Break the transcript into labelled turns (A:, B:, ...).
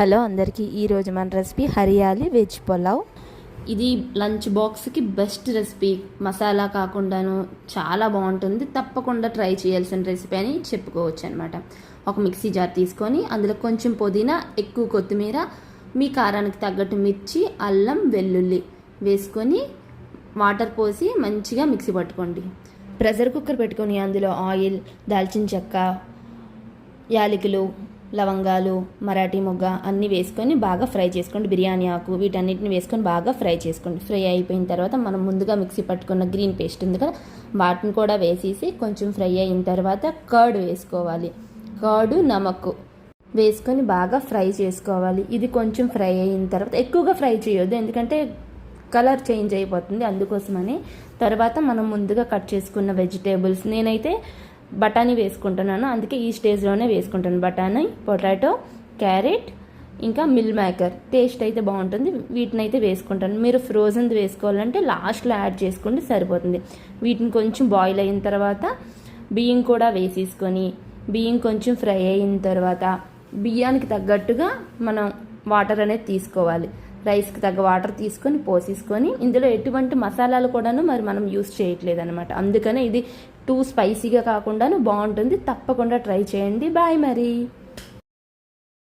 A: Hello అందరికీ, ఈరోజు మన రెసిపీ హరియాలి వెజ్ పులావ్.
B: ఇది లంచ్ బాక్స్కి బెస్ట్ రెసిపీ. మసాలా కాకుండాను చాలా బాగుంటుంది. తప్పకుండా ట్రై చేయాల్సిన రెసిపీ అని చెప్పుకోవచ్చు అనమాట. ఒక మిక్సీ జార్ తీసుకొని అందులో కొంచెం పుదీనా, ఎక్కువ కొత్తిమీర, మీ కారానికి తగ్గట్టు మిర్చి, అల్లం, వెల్లుల్లి వేసుకొని వాటర్ పోసి మంచిగా మిక్సీ పట్టుకోండి. ప్రెషర్ కుక్కర్ పెట్టుకొని అందులో ఆయిల్, దాల్చిన చెక్క, యాలకులు, లవంగాలు, మరాఠీ మొగ్గ అన్నీ వేసుకొని బాగా ఫ్రై చేసుకోండి. బిర్యానీ ఆకు వీటన్నిటిని వేసుకొని బాగా ఫ్రై చేసుకోండి. ఫ్రై అయిపోయిన తర్వాత మనం ముందుగా మిక్సీ పట్టుకున్న గ్రీన్ పేస్ట్ ఉంది కదా, వాటిని కూడా వేసేసి కొంచెం ఫ్రై అయిన తర్వాత కర్డ్ వేసుకోవాలి. కర్డు, నమక్ వేసుకొని బాగా ఫ్రై చేసుకోవాలి. ఇది కొంచెం ఫ్రై అయిన తర్వాత ఎక్కువగా ఫ్రై చేయొద్దు, ఎందుకంటే కలర్ చేంజ్ అయిపోతుంది, అందుకోసమని. తర్వాత మనం ముందుగా కట్ చేసుకున్న వెజిటేబుల్స్, నేనైతే బఠానీ వేసుకుంటున్నాను, అందుకే ఈ స్టేజ్లోనే వేసుకుంటాను. బఠానీ, పొటాటో, క్యారెట్, ఇంకా మిల్ మేకర్ టేస్ట్ అయితే బాగుంటుంది, వీటిని అయితే వేసుకుంటాను. మీరు ఫ్రోజన్ది వేసుకోవాలంటే లాస్ట్లో యాడ్ చేసుకోండి, సరిపోతుంది. వీటిని కొంచెం బాయిల్ అయిన తర్వాత బియ్యం కూడా వేసేసుకొని, బియ్యం కొంచెం ఫ్రై అయిన తర్వాత బియ్యానికి తగ్గట్టుగా మనం వాటర్ అనేది తీసుకోవాలి. రైస్కి తగ్గ వాటర్ తీసుకొని పోసేసుకొని, ఇందులో ఎటువంటి మసాలాలు కూడాను మరి మనం యూస్ చేయట్లేదు అనమాట. అందుకనే ఇది టూ స్పైసీగా కాకుండాను బాగుంటుంది. తప్పకుండా ట్రై చేయండి. బాయ్ మరి.